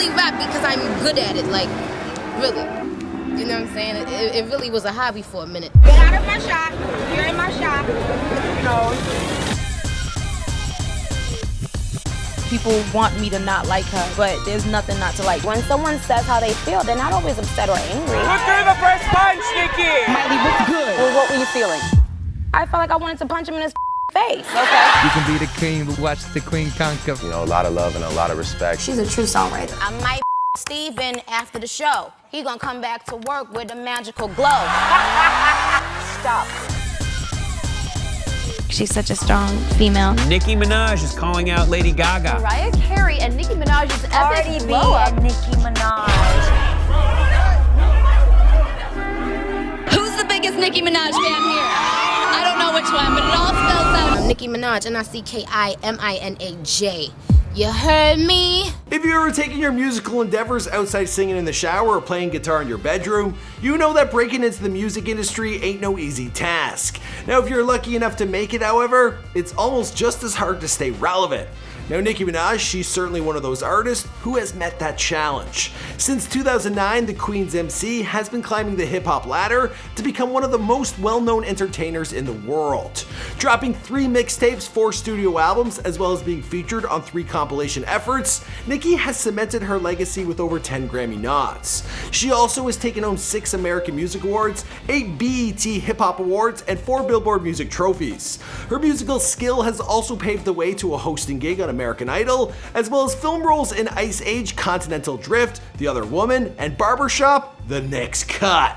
really rap because I'm good at it, like, really. You know what I'm saying? It really was a hobby for a minute. Get out of my shop. You're in my shop. No. People want me to not like her, but there's nothing not to like. When someone says how they feel, they're not always upset or angry. Put through the first punch, Nicki! Miley, what's good? Well, what were you feeling? I felt like I wanted to punch him in his face. Okay. You can be the queen, but watch the queen conquer. You know, a lot of love and a lot of respect. She's a true songwriter. I might Steven after the show. He gonna come back to work with a magical glow. Stop. She's such a strong female. Nicki Minaj is calling out Lady Gaga. Mariah Carey and Nicki Minaj's epic blow-up. Nicki Minaj. Who's the biggest Nicki Minaj fan here? I don't know which one, but it all spells out. I'm Nicki Minaj, Nickiminaj. You heard me? If you're ever taking your musical endeavors outside singing in the shower or playing guitar in your bedroom, you know that breaking into the music industry ain't no easy task. Now, if you're lucky enough to make it, however, it's almost just as hard to stay relevant. Now, Nicki Minaj, she's certainly one of those artists who has met that challenge. Since 2009, the Queen's MC has been climbing the hip-hop ladder to become one of the most well-known entertainers in the world. Dropping 3 mixtapes, 4 studio albums, as well as being featured on 3 compilation efforts, Nicki has cemented her legacy with over 10 Grammy nods. She also has taken home 6 American Music Awards, 8 BET Hip Hop Awards, and 4 Billboard Music Trophies. Her musical skill has also paved the way to a hosting gig on American Idol, as well as film roles in Ice Age, Continental Drift, The Other Woman, and Barber, The Next Cut.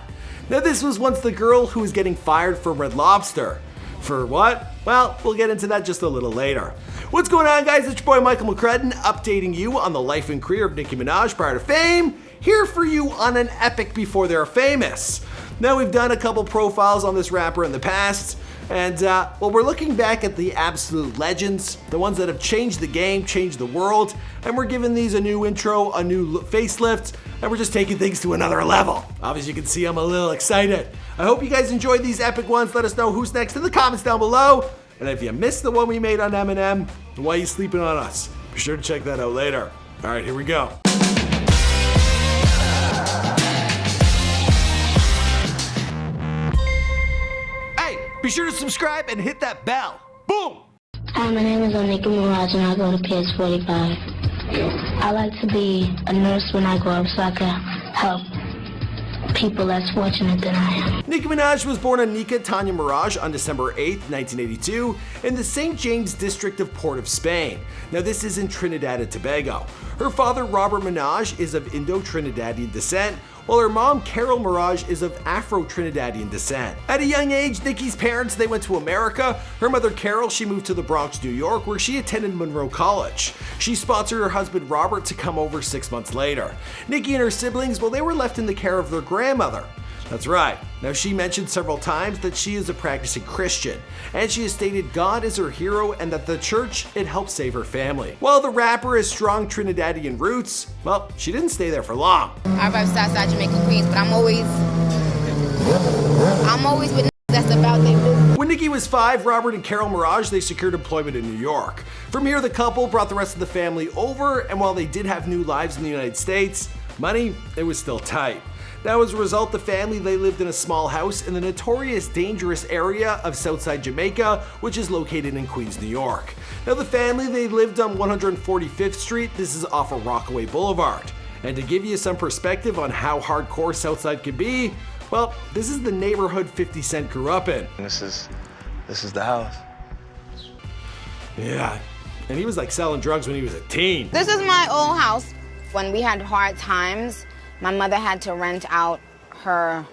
Now, this was once the girl who was getting fired from Red Lobster. For what? Well, we'll get into that just a little later. What's going on, guys? It's your boy Michael McCrudden, updating you on the life and career of Nicki Minaj prior to fame, here for you on an epic before they're famous. Now, we've done a couple profiles on this rapper in the past, and well, we're looking back at the absolute legends, the ones that have changed the game, changed the world, and we're giving these a new intro, a new facelift, and we're just taking things to another level. Obviously, you can see I'm a little excited. I hope you guys enjoyed these epic ones. Let us know who's next in the comments down below. And if you missed the one we made on Eminem, then why are you sleeping on us? Be sure to check that out later. All right, here we go. Be sure to subscribe and hit that bell. Boom! Hi, my name is Nicki Minaj and I go to PS45. I like to be a nurse when I grow up so I can help people less fortunate than I am. Nicki Minaj was born Anika Tanya Mirage on December 8th, 1982 in the St. James district of Port of Spain. Now, this is in Trinidad and Tobago. Her father, Robert Minaj, is of Indo-Trinidadian descent, while her mom, Carol Mirage, is of Afro-Trinidadian descent. At a young age, Nicki's parents, they went to America. Her mother, Carol, she moved to the Bronx, New York, where she attended Monroe College. She sponsored her husband, Robert, to come over 6 months later. Nicki and her siblings, well, they were left in the care of their grandmother. That's right. Now, she mentioned several times that she is a practicing Christian, and she has stated God is her hero and that the church, it helped save her family. While the rapper has strong Trinidadian roots, well, she didn't stay there for long. I rap Southside Jamaica Queens, but I'm always with that's about their business. When Nicki was 5, Robert and Carol Mirage, they secured employment in New York. From here, the couple brought the rest of the family over, and while they did have new lives in the United States, money, it was still tight. Now, as a result, the family, they lived in a small house in the notorious dangerous area of Southside Jamaica, which is located in Queens, New York. Now, the family, they lived on 145th Street. This is off of Rockaway Boulevard. And to give you some perspective on how hardcore Southside can be, well, this is the neighborhood 50 Cent grew up in. This is the house. Yeah, and he was like selling drugs when he was a teen. This is my old house. When we had hard times, my mother had to rent out her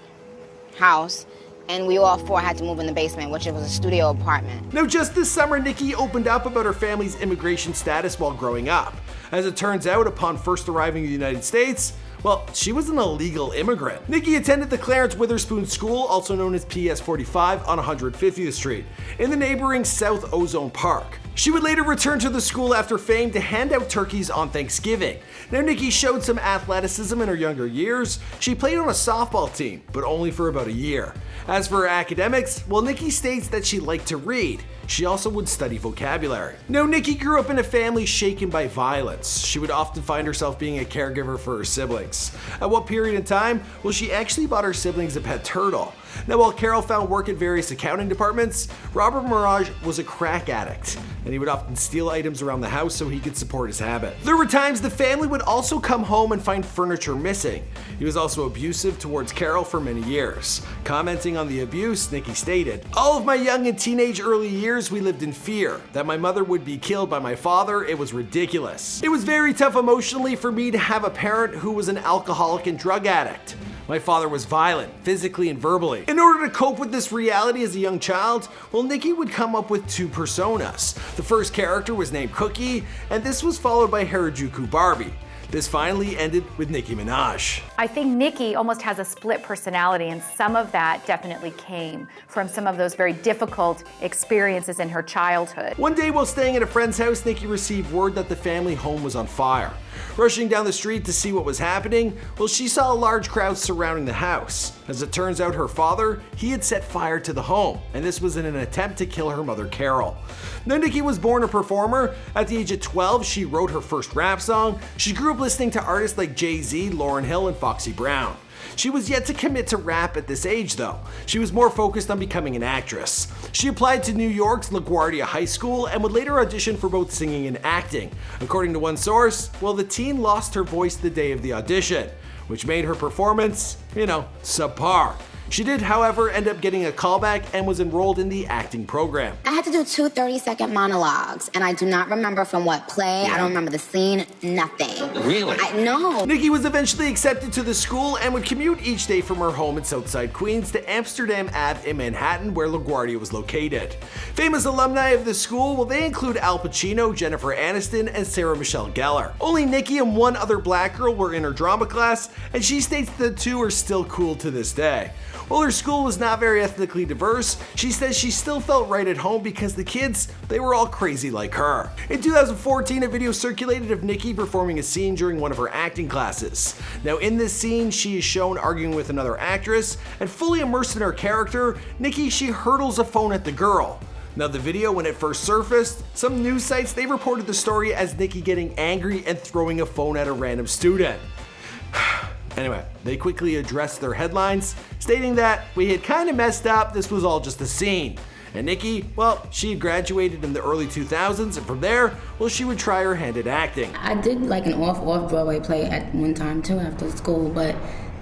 house, and we all 4 had to move in the basement, which was a studio apartment. Now, just this summer, Nicki opened up about her family's immigration status while growing up. As it turns out, upon first arriving in the United States, well, she was an illegal immigrant. Nicki attended the Clarence Witherspoon School, also known as PS 45, on 150th Street, in the neighboring South Ozone Park. She would later return to the school after fame to hand out turkeys on Thanksgiving. Now, Nicki showed some athleticism in her younger years. She played on a softball team, but only for about a year. As for her academics, well, Nicki states that she liked to read. She also would study vocabulary. Now, Nicki grew up in a family shaken by violence. She would often find herself being a caregiver for her siblings. At what period in time? Well, she actually bought her siblings a pet turtle. Now, while Carol found work at various accounting departments, Robert Mirage was a crack addict, and he would often steal items around the house so he could support his habit. There were times the family would also come home and find furniture missing. He was also abusive towards Carol for many years. Commenting on the abuse, Nicki stated, "All of my young and teenage early years we lived in fear that my mother would be killed by my father. It was ridiculous. It was very tough emotionally for me to have a parent who was an alcoholic and drug addict. My father was violent, physically and verbally. In order to cope with this reality as a young child, well, Nicki would come up with two personas. The first character was named Cookie, and this was followed by Harajuku Barbie. This finally ended with Nicki Minaj. I think Nicki almost has a split personality, and some of that definitely came from some of those very difficult experiences in her childhood. One day while staying at a friend's house, Nicki received word that the family home was on fire. Rushing down the street to see what was happening, well, she saw a large crowd surrounding the house. As it turns out, her father, he had set fire to the home, and this was in an attempt to kill her mother, Carol. Now, Nicki was born a performer. At the age of 12, she wrote her first rap song. She grew up listening to artists like Jay-Z, Lauryn Hill, and Foxy Brown. She was yet to commit to rap at this age though. She was more focused on becoming an actress. She applied to New York's LaGuardia High School and would later audition for both singing and acting. According to one source, well, the teen lost her voice the day of the audition, which made her performance, subpar. She did, however, end up getting a callback and was enrolled in the acting program. I had to do two 30-second monologues, and I do not remember from what play. I don't remember the scene, nothing. Really? No. Nicki was eventually accepted to the school and would commute each day from her home in Southside Queens to Amsterdam Ave in Manhattan, where LaGuardia was located. Famous alumni of the school, well, they include Al Pacino, Jennifer Aniston, and Sarah Michelle Gellar. Only Nicki and one other black girl were in her drama class, and she states the two are still cool to this day. While her school was not very ethnically diverse, she says she still felt right at home because the kids, they were all crazy like her. In 2014, a video circulated of Nicki performing a scene during one of her acting classes. Now, in this scene, she is shown arguing with another actress, and fully immersed in her character, Nicki, she hurtles a phone at the girl. Now, the video, when it first surfaced, some news sites, they reported the story as Nicki getting angry and throwing a phone at a random student. Anyway, they quickly addressed their headlines, stating that we had kind of messed up, this was all just a scene. And Nicki, well, she had graduated in the early 2000s, and from there, well, she would try her hand at acting. I did like an off-Broadway play at one time too after school, but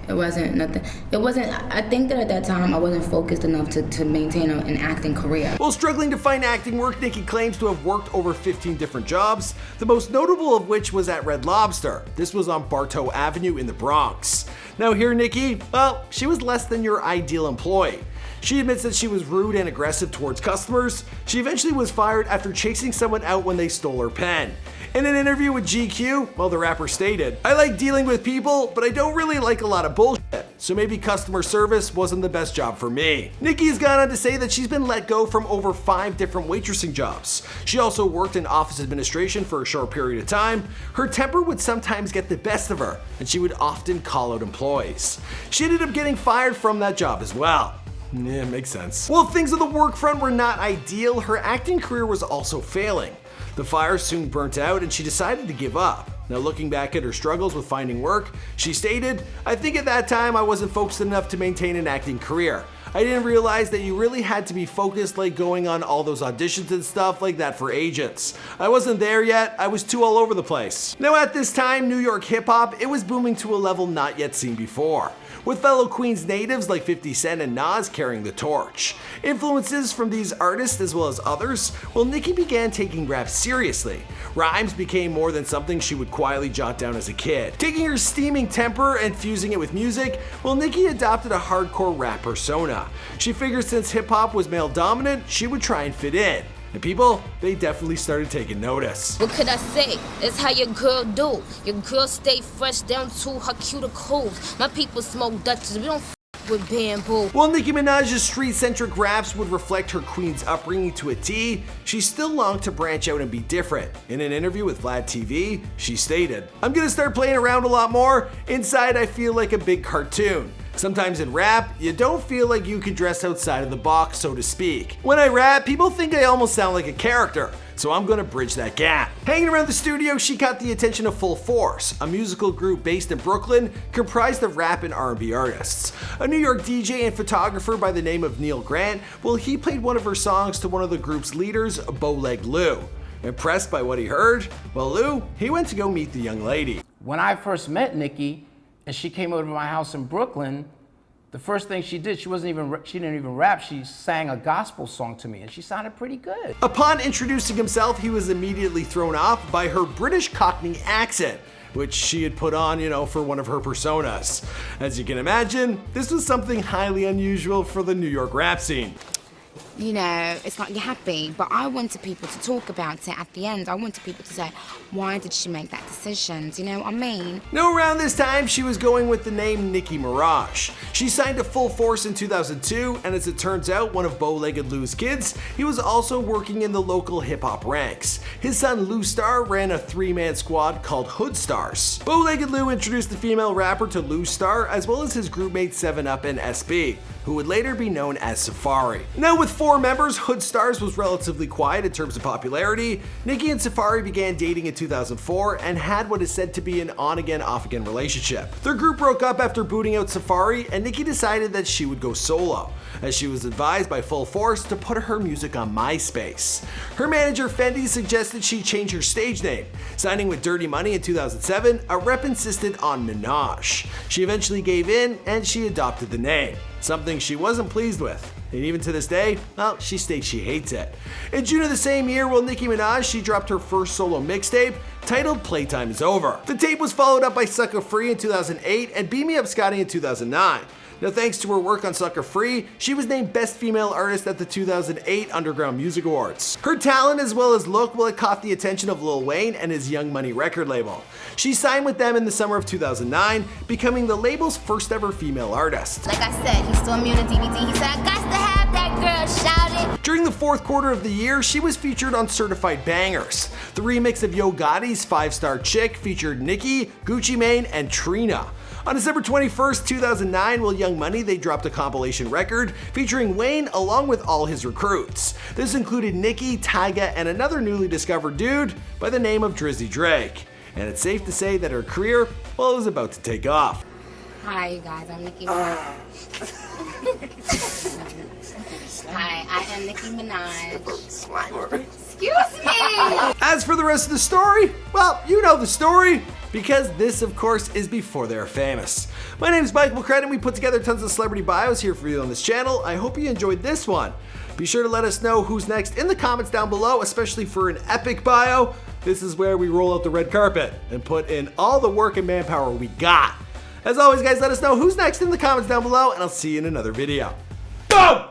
it wasn't nothing. I think that at that time I wasn't focused enough to maintain an acting career. While struggling to find acting work, Nicki claims to have worked over 15 different jobs, the most notable of which was at Red Lobster. This was on Bartow Avenue in the Bronx. Now here, Nicki, well, she was less than your ideal employee. She admits that she was rude and aggressive towards customers. She eventually was fired after chasing someone out when they stole her pen. In an interview with GQ, well, the rapper stated, "I like dealing with people, but I don't really like a lot of bullshit, so maybe customer service wasn't the best job for me." Nicki has gone on to say that she's been let go from over 5 different waitressing jobs. She also worked in office administration for a short period of time. Her temper would sometimes get the best of her, and she would often call out employees. She ended up getting fired from that job as well. Yeah, makes sense. While things on the work front were not ideal, her acting career was also failing. The fire soon burnt out and she decided to give up. Now, looking back at her struggles with finding work, she stated, "I think at that time I wasn't focused enough to maintain an acting career. I didn't realize that you really had to be focused, like going on all those auditions and stuff like that for agents. I wasn't there yet, I was too all over the place." Now, at this time, New York hip hop, it was booming to a level not yet seen before, with fellow Queens natives like 50 Cent and Nas carrying the torch. Influences from these artists as well as others, well, Nicki began taking rap seriously. Rhymes became more than something she would quietly jot down as a kid. Taking her steaming temper and fusing it with music, well, Nicki adopted a hardcore rap persona. She figured since hip hop was male dominant, she would try and fit in. And people, they definitely started taking notice. What could I say? It's how your girl do. Your girl stay fresh down to her cuticles. My people smoke Dutchess. We don't with bamboo. While Nicki Minaj's street-centric raps would reflect her Queens upbringing to a T, she still longed to branch out and be different. In an interview with Vlad TV, she stated, "I'm gonna start playing around a lot more. Inside, I feel like a big cartoon. Sometimes in rap, you don't feel like you can dress outside of the box, so to speak. When I rap, people think I almost sound like a character, so I'm gonna bridge that gap." Hanging around the studio, she caught the attention of Full Force, a musical group based in Brooklyn comprised of rap and R&B artists. A New York DJ and photographer by the name of Neil Grant, well, he played one of her songs to one of the group's leaders, Bowleg Lou. Impressed by what he heard? Well, Lou, he went to go meet the young lady. When I first met Nicki, and she came over to my house in Brooklyn, the first thing she did, she didn't even rap, she sang a gospel song to me, and she sounded pretty good. Upon introducing himself, he was immediately thrown off by her British Cockney accent, which she had put on, for one of her personas. As you can imagine, this was something highly unusual for the New York rap scene. It's like you're happy, but I wanted people to talk about it at the end. I wanted people to say, why did she make that decision? Do you know what I mean? Now around this time, she was going with the name Nicki Minaj. She signed to Full Force in 2002, and as it turns out, one of Bow-Legged Lou's kids, he was also working in the local hip-hop ranks. His son Lou Star ran a three-man squad called Hood Stars. Bow-Legged Lou introduced the female rapper to Lou Star, as well as his groupmates 7up and SB, who would later be known as Safari. Now with 4 members, Hood Stars was relatively quiet in terms of popularity. Nicki and Safari began dating in 2004 and had what is said to be an on-again, off-again relationship. Their group broke up after booting out Safari, and Nicki decided that she would go solo, as she was advised by Full Force to put her music on MySpace. Her manager Fendi suggested she change her stage name. Signing with Dirty Money in 2007, a rep insisted on Minaj. She eventually gave in and she adopted the name, something she wasn't pleased with. And even to this day, well, she states she hates it. In June of the same year, Nicki Minaj, she dropped her first solo mixtape titled Playtime Is Over. The tape was followed up by Sucker Free in 2008 and Beat Me Up Scotty in 2009. Now, thanks to her work on Sucker Free, she was named Best Female Artist at the 2008 Underground Music Awards. Her talent as well as look, well, it caught the attention of Lil Wayne and his Young Money record label. She signed with them in the summer of 2009, becoming the label's first ever female artist. Like I said, he saw me on the DVD. He said, I got to have that girl, shout it. During the fourth quarter of the year, she was featured on Certified Bangers. The remix of Yo Gotti's 5-Star Chick featured Nicki, Gucci Mane, and Trina. On December 21st, 2009, Young Money, they dropped a compilation record featuring Wayne along with all his recruits. This included Nicki, Tyga, and another newly discovered dude by the name of Drizzy Drake. And it's safe to say that her career, well, was about to take off. Hi, you guys. I'm Nicki Minaj. Hi, I am Nicki Minaj. Excuse me! As for the rest of the story, well, you know the story, because this, of course, is before they're famous. My name is Mike McCredden, and we put together tons of celebrity bios here for you on this channel. I hope you enjoyed this one. Be sure to let us know who's next in the comments down below, especially for an epic bio. This is where we roll out the red carpet and put in all the work and manpower we got. As always, guys, let us know who's next in the comments down below, and I'll see you in another video. Boom!